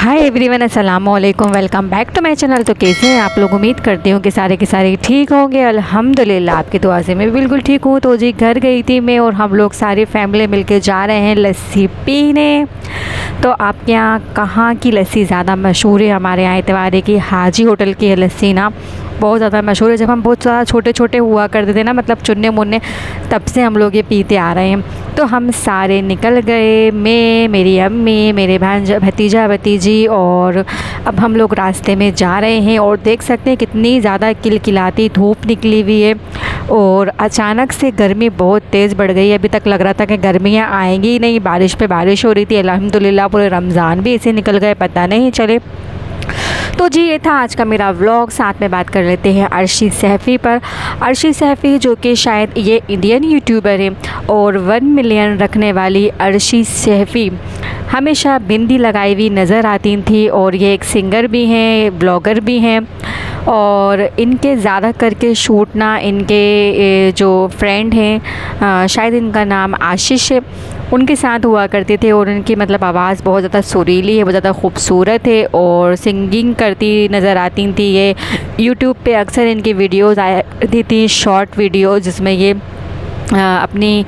हाय everyone, अस्सलाम वालेकुम। Welcome back to my channel. तो कैसे हैं आप लोग? उम्मीद करती हूँ कि सारे के सारे ठीक होंगे। अल्हम्दुलिल्लाह आपकी दुआ से मैं भी बिल्कुल ठीक हूँ। तो जी घर गई थी मैं और हम लोग सारी फैमिली मिलके जा रहे हैं लस्सी पीने। तो आपके यहाँ कहाँ की लस्सी ज़्यादा मशहूर है? हमारे यहाँ इतवारी की हाजी होटल की लस्सी ना बहुत ज़्यादा मशहूर है। जब हम बहुत ज़्यादा छोटे छोटे हुआ करते थे ना, मतलब चुन्ने मुन्ने, तब से हम लोग ये पीते आ रहे हैं। तो हम सारे निकल गए, मैं, मेरी अम्मी, मेरे भतीजा भतीजी, और अब हम लोग रास्ते में जा रहे हैं। और देख सकते हैं कितनी ज़्यादा किलकिलाती धूप निकली हुई है और अचानक से गर्मी बहुत तेज़ बढ़ गई है। अभी तक लग रहा था कि गर्मियाँ आएंगी ही नहीं, बारिश पे बारिश हो रही थी। अल्हम्दुलिल्लाह पूरे रमज़ान भी ऐसे निकल गए, पता नहीं चले। तो जी ये था आज का मेरा व्लॉग। साथ में बात कर लेते हैं अर्शी सैफ़ी पर। अर्शी सैफ़ी जो कि शायद ये इंडियन यूट्यूबर है, और 1 मिलियन रखने वाली अर्शी सैफ़ी हमेशा बिंदी लगाई हुई नज़र आती थी। और ये एक सिंगर भी हैं, ब्लॉगर भी हैं, और इनके ज़्यादा करके शूट ना इनके जो फ्रेंड हैं, शायद इनका नाम आशीष है, उनके साथ हुआ करते थे। और उनकी मतलब आवाज़ बहुत ज़्यादा सुरीली है, बहुत ज़्यादा खूबसूरत है, और सिंगिंग करती नज़र आती थी। ये यूट्यूब पे अक्सर इनकी वीडियोज़ आती थी, शॉर्ट वीडियो, जिसमें ये अपनी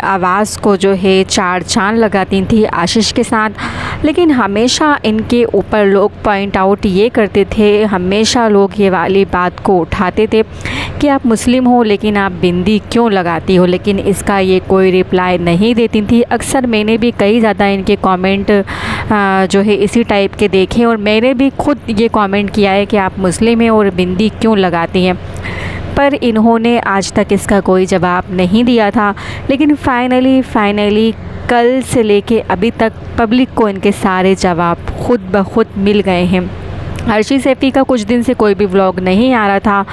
आवाज़ को जो है चार चांद लगाती थी आशीष के साथ। लेकिन हमेशा इनके ऊपर लोग पॉइंट आउट ये करते थे, हमेशा लोग ये वाली बात को उठाते थे कि आप मुस्लिम हो लेकिन आप बिंदी क्यों लगाती हो। लेकिन इसका ये कोई रिप्लाई नहीं देती थी। अक्सर मैंने भी कई ज़्यादा इनके कमेंट जो है इसी टाइप के देखे, और मैंने भी खुद ये कमेंट किया है कि आप मुस्लिम हैं और बिंदी क्यों लगाती हैं, पर इन्होंने आज तक इसका कोई जवाब नहीं दिया था। लेकिन फाइनली कल से लेके अभी तक पब्लिक को इनके सारे जवाब खुद ब खुद मिल गए हैं। अर्शी सैफ़ी का कुछ दिन से कोई भी व्लॉग नहीं आ रहा था।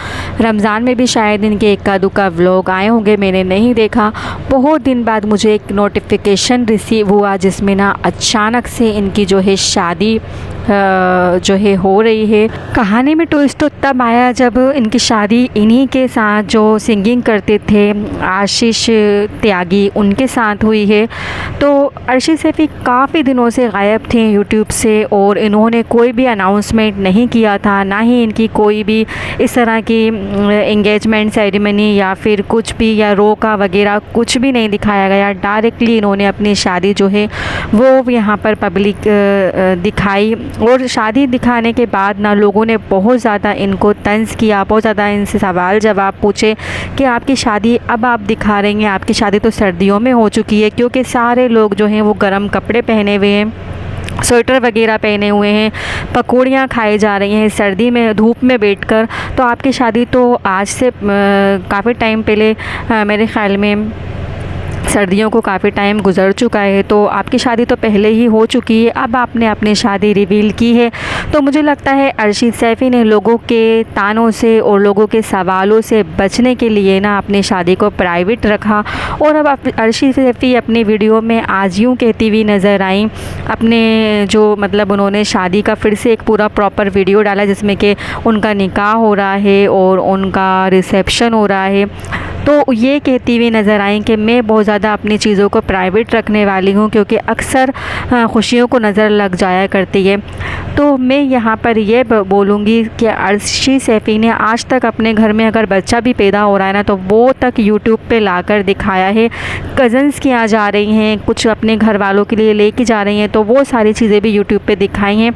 रमज़ान में भी शायद इनके इक्का दुक्का व्लॉग आए होंगे, मैंने नहीं देखा। बहुत दिन बाद मुझे एक नोटिफिकेशन रिसीव हुआ, जिसमें ना अचानक से इनकी जो है शादी जो है हो रही है। कहानी में ट्विस्ट तो तब आया जब इनकी शादी इन्हीं के साथ जो सिंगिंग करते थे आशीष त्यागी, उनके साथ हुई है। तो अर्शी सैफ़ी काफ़ी दिनों से गायब थे यूट्यूब से, और इन्होंने कोई भी अनाउंसमेंट नहीं किया था, ना ही इनकी कोई भी इस तरह की एंगेजमेंट सेरेमनी या फिर कुछ भी, या रोका वगैरह कुछ भी नहीं दिखाया गया। डायरेक्टली इन्होंने अपनी शादी जो है वो यहाँ पर पब्लिक दिखाई। और शादी दिखाने के बाद ना लोगों ने बहुत ज़्यादा इनको तंज़ किया, बहुत ज़्यादा इनसे सवाल जवाब पूछे कि आपकी शादी अब आप दिखा रही हैं, आपकी शादी तो सर्दियों में हो चुकी है। क्योंकि सारे लोग जो हैं वो गर्म कपड़े पहने हुए हैं, स्वेटर वगैरह पहने हुए हैं, पकौड़ियाँ खाई जा रही हैं सर्दी में धूप में बैठकर। तो आपकी शादी तो आज से काफ़ी टाइम पहले, मेरे ख़्याल में सर्दियों को काफ़ी टाइम गुजर चुका है, तो आपकी शादी तो पहले ही हो चुकी है। अब आपने अपनी शादी रिवील की है। तो मुझे लगता है अर्शी सैफ़ी ने लोगों के तानों से और लोगों के सवालों से बचने के लिए ना अपनी शादी को प्राइवेट रखा। और अब अर्शी सैफ़ी अपनी वीडियो में आज यूँ कहती हुई नज़र आई, अपने जो मतलब उन्होंने शादी का फिर से एक पूरा प्रॉपर वीडियो डाला, जिसमें कि उनका निकाह हो रहा है और उनका रिसेप्शन हो रहा है। तो ये कहती हुई नज़र आई कि मैं बहुत ज़्यादा अपनी चीज़ों को प्राइवेट रखने वाली हूँ, क्योंकि अक्सर खुशियों को नज़र लग जाया करती है। तो मैं यहाँ पर ये बोलूँगी कि अर्शी सैफ़ी ने आज तक अपने घर में अगर बच्चा भी पैदा हो रहा है ना, तो वो तक यूट्यूब पे लाकर दिखाया है। कज़न्स की आ जा रही हैं, कुछ अपने घर वालों के लिए लेके जा रही हैं, तो वो सारी चीज़ें भी यूट्यूब पे दिखाई हैं।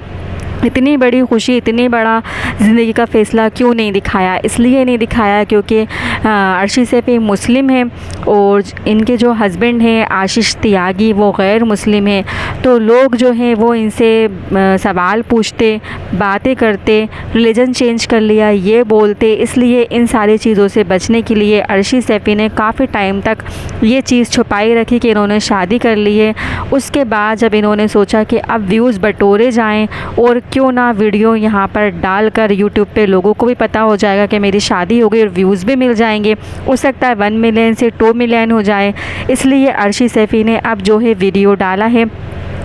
इतनी बड़ी खुशी, इतनी बड़ा ज़िंदगी का फ़ैसला क्यों नहीं दिखाया? इसलिए नहीं दिखाया क्योंकि अर्शी सैफ़ी मुस्लिम हैं, और इनके जो हस्बैंड हैं आशीष त्यागी वो गैर मुस्लिम हैं। तो लोग जो हैं वो इनसे सवाल पूछते, बातें करते, रिलीजन चेंज कर लिया ये बोलते। इसलिए इन सारी चीज़ों से बचने के लिए अर्शी सैफ़ी ने काफ़ी टाइम तक ये चीज़ छुपाई रखी कि इन्होंने शादी कर ली है। उसके बाद जब इन्होंने सोचा कि अब व्यूज़ बटोरे जाएँ, और क्यों ना वीडियो यहाँ पर डालकर यूट्यूब पे लोगों को भी पता हो जाएगा कि मेरी शादी हो गई, और व्यूज़ भी मिल जाएंगे। हो सकता है 1 मिलियन से 2 मिलियन हो जाए। इसलिए अर्शी सैफ़ी ने अब जो है वीडियो डाला है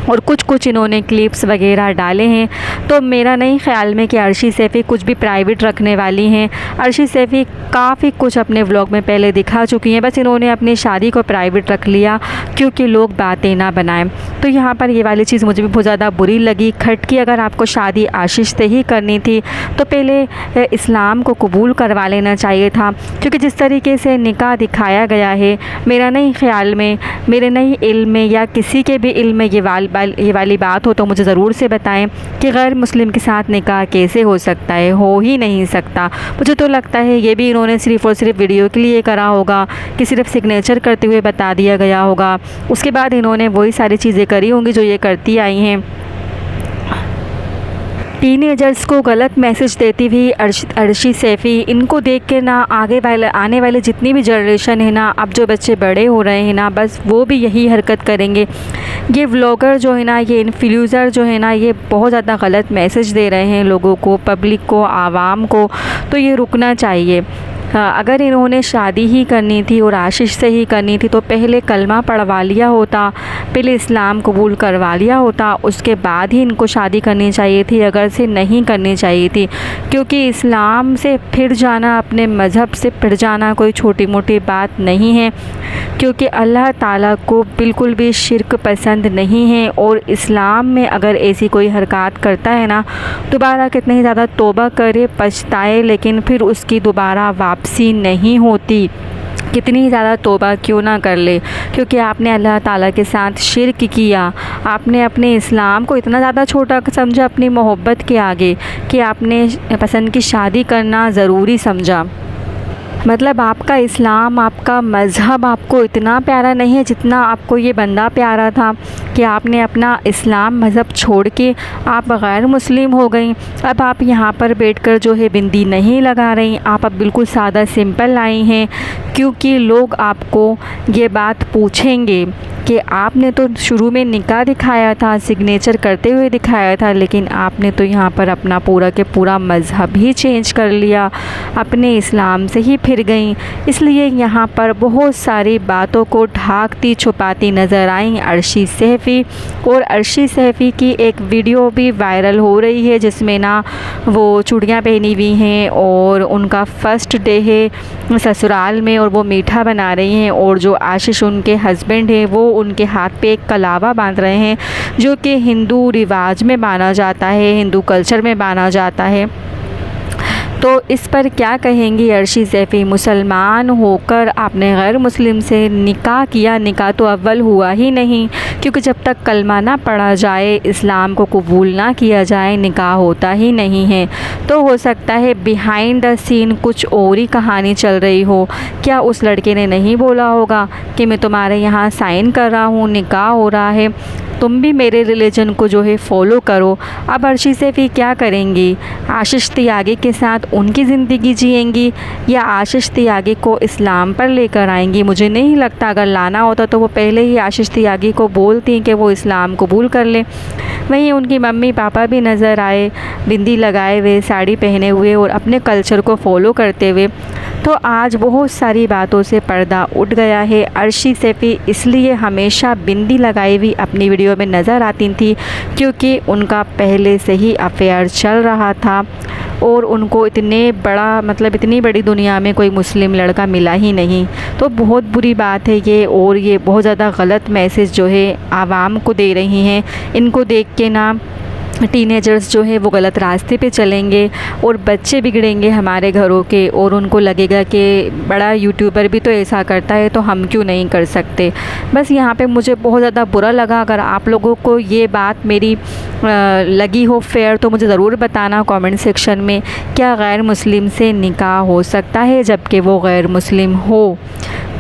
और कुछ कुछ इन्होंने क्लिप्स वगैरह डाले हैं। तो मेरा नहीं ख़्याल में कि अर्शी सैफ़ी कुछ भी प्राइवेट रखने वाली हैं। अर्शी सैफ़ी काफ़ी कुछ अपने व्लॉग में पहले दिखा चुकी हैं, बस इन्होंने अपनी शादी को प्राइवेट रख लिया क्योंकि लोग बातें ना बनाएं। तो यहाँ पर ये वाली चीज़ मुझे भी बहुत ज़्यादा बुरी लगी। खटकी अगर आपको शादी आशीष से ही करनी थी तो पहले इस्लाम को कबूल करवा लेना चाहिए था, क्योंकि जिस तरीके से निकाह दिखाया गया है, मेरा नहीं ख़्याल में, मेरे नहीं इल्म में या किसी के भी इल्म में ये वाली बात हो तो मुझे ज़रूर से बताएं कि गैर मुस्लिम के साथ निकाह कैसे हो सकता है। हो ही नहीं सकता। मुझे तो लगता है ये भी इन्होंने सिर्फ़ और सिर्फ वीडियो के लिए करा होगा कि सिर्फ सिग्नेचर करते हुए बता दिया गया होगा। उसके बाद इन्होंने वही सारी चीज़ें करी होंगी जो ये करती आई हैं। टीनेजर्स को गलत मैसेज देती हुई अर्शी सैफ़ी, इनको देख के ना आने वाले जितनी भी जनरेशन है ना, अब जो बच्चे बड़े हो रहे हैं ना, बस वो भी यही हरकत करेंगे। ये व्लॉगर जो है ना, ये इन्फ्लुएंसर जो है ना, ये बहुत ज़्यादा गलत मैसेज दे रहे हैं लोगों को, पब्लिक को, आवाम को। तो ये रुकना चाहिए। अगर इन्होंने शादी ही करनी थी और आशीष से ही करनी थी तो पहले कलमा पढ़वा लिया होता, पहले इस्लाम कबूल करवा लिया होता, उसके बाद ही इनको शादी करनी चाहिए थी, अगर से नहीं करनी चाहिए थी। क्योंकि इस्लाम से फिर जाना, अपने मज़हब से फिर जाना कोई छोटी मोटी बात नहीं है, क्योंकि अल्लाह ताला को बिल्कुल भी शिर्क पसंद नहीं है। और इस्लाम में अगर ऐसी कोई हरकत करता है ना, दोबारा कितनी ही ज़्यादा तौबा करे, पछताए, लेकिन फिर उसकी दोबारा वापसी नहीं होती। कितनी ज़्यादा तौबा क्यों ना कर ले, क्योंकि आपने अल्लाह ताला के साथ शिर्क किया, आपने अपने इस्लाम को इतना ज़्यादा छोटा समझा अपनी मोहब्बत के आगे कि आपने पसंद की शादी करना ज़रूरी समझा। मतलब आपका इस्लाम, आपका मज़हब आपको इतना प्यारा नहीं है जितना आपको ये बंदा प्यारा था, कि आपने अपना इस्लाम मज़हब छोड़ के आप गैर मुस्लिम हो गई। अब आप यहाँ पर बैठकर जो है बिंदी नहीं लगा रही, आप अब बिल्कुल सादा सिंपल आई हैं, क्योंकि लोग आपको ये बात पूछेंगे कि आपने तो शुरू में निकाह दिखाया था, सिग्नेचर करते हुए दिखाया था, लेकिन आपने तो यहाँ पर अपना पूरा के पूरा मज़हब ही चेंज कर लिया, अपने इस्लाम से ही फिर गई। इसलिए यहाँ पर बहुत सारी बातों को ढांकती छुपाती नज़र आई अर्शी सैफ़ी। और अर्शी सैफ़ी की एक वीडियो भी वायरल हो रही है जिसमें ना वो चूड़ियाँ पहनी हुई हैं और उनका फ़र्स्ट डे है ससुराल में, और वो मीठा बना रही हैं, और जो आशीष उनके हस्बैंड हैं वो उनके हाथ पे एक कलावा बांध रहे हैं, जो कि हिंदू रिवाज में माना जाता है, हिंदू कल्चर में माना जाता है। तो इस पर क्या कहेंगी अर्शी सैफ़ी? मुसलमान होकर आपने गैर मुस्लिम से निकाह किया, निकाह तो अव्वल हुआ ही नहीं, क्योंकि जब तक कलमा ना पढ़ा जाए, इस्लाम को कबूल ना किया जाए, निकाह होता ही नहीं है। तो हो सकता है बिहाइंड द सीन कुछ और ही कहानी चल रही हो। क्या उस लड़के ने नहीं बोला होगा कि मैं तुम्हारे यहाँ साइन कर रहा हूँ, निकाह हो रहा है, तुम भी मेरे रिलीजन को जो है फॉलो करो। अब अर्शी सैफ़ी क्या करेंगी? आशीष त्यागी के साथ उनकी ज़िंदगी जिएंगी या आशीष त्यागी को इस्लाम पर लेकर आएंगी? मुझे नहीं लगता, अगर लाना होता तो वो पहले ही आशीष त्यागी को बोलती कि वो इस्लाम कबूल कर ले। वहीं उनकी मम्मी पापा भी नज़र आए, बिंदी लगाए हुए, साड़ी पहने हुए और अपने कल्चर को फॉलो करते हुए। तो आज बहुत सारी बातों से पर्दा उठ गया है। अर्शी सैफ़ी इसलिए हमेशा बिंदी लगाई हुई अपनी वीडियो में नज़र आती थी क्योंकि उनका पहले से ही अफेयर चल रहा था और उनको इतनी बड़ी दुनिया में कोई मुस्लिम लड़का मिला ही नहीं। तो बहुत बुरी बात है ये, और ये बहुत ज़्यादा गलत मैसेज जो है आवाम को दे रही हैं। इनको देख के ना टीनेजर्स जो है वो गलत रास्ते पे चलेंगे और बच्चे बिगड़ेंगे हमारे घरों के, और उनको लगेगा कि बड़ा यूट्यूबर भी तो ऐसा करता है तो हम क्यों नहीं कर सकते। बस यहाँ पे मुझे बहुत ज़्यादा बुरा लगा। अगर आप लोगों को ये बात मेरी लगी हो फेयर तो मुझे ज़रूर बताना कमेंट सेक्शन में। क्या गैर मुस्लिम से निकाह हो सकता है जबकि वो गैर मुस्लिम हो?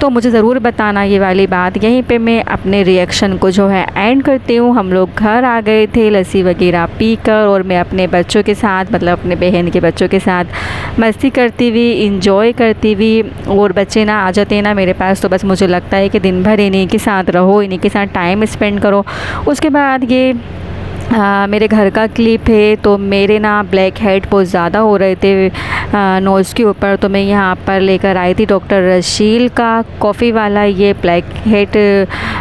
तो मुझे ज़रूर बताना ये वाली बात। यहीं पे मैं अपने रिएक्शन को जो है एंड करती हूँ। हम लोग घर आ गए थे लस्सी वगैरह पीकर, और मैं अपने बच्चों के साथ, मतलब अपने बहन के बच्चों के साथ मस्ती करती हुई, इंजॉय करती हुई। और बच्चे ना आ जाते हैं ना मेरे पास तो बस मुझे लगता है कि दिन भर इन्हीं के साथ रहो, इन्हीं के साथ टाइम स्पेंड करो। उसके बाद ये मेरे घर का क्लिप है, तो मेरे ना ब्लैक हेड बहुत ज़्यादा हो रहे थे नोज़ के ऊपर। तो मैं यहाँ पर लेकर आई थी डॉक्टर रशील का कॉफ़ी वाला ये ब्लैक हेड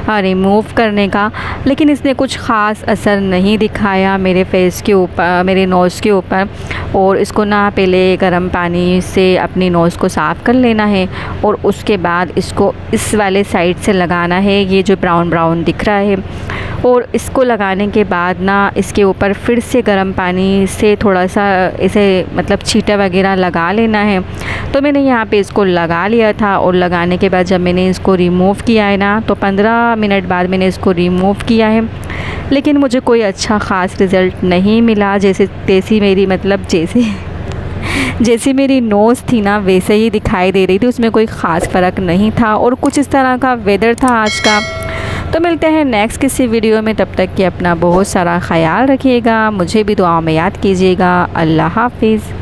रिमूव करने का, लेकिन इसने कुछ ख़ास असर नहीं दिखाया मेरे फेस के ऊपर, मेरे नोज़ के ऊपर। और इसको ना पहले गर्म पानी से अपनी नोज़ को साफ़ कर लेना है और उसके बाद इसको इस वाले साइड से लगाना है, ये जो ब्राउन ब्राउन दिख रहा है। और इसको लगाने के बाद ना इसके ऊपर फिर से गर्म पानी से थोड़ा सा इसे मतलब छींटा वगैरह लगा लेना है। तो मैंने यहाँ पे इसको लगा लिया था और लगाने के बाद जब मैंने इसको रिमूव किया है ना, तो 15 मिनट बाद मैंने इसको रिमूव किया है, लेकिन मुझे कोई अच्छा ख़ास रिज़ल्ट नहीं मिला। जैसी मेरी मतलब जैसी मेरी नोज़ थी ना वैसे ही दिखाई दे रही थी, उसमें कोई ख़ास फ़र्क नहीं था। और कुछ इस तरह का वेदर था आज का। तो मिलते हैं नेक्स्ट किसी वीडियो में, तब तक कि अपना बहुत सारा ख्याल रखिएगा, मुझे भी दुआ में याद कीजिएगा। अल्लाह हाफिज़।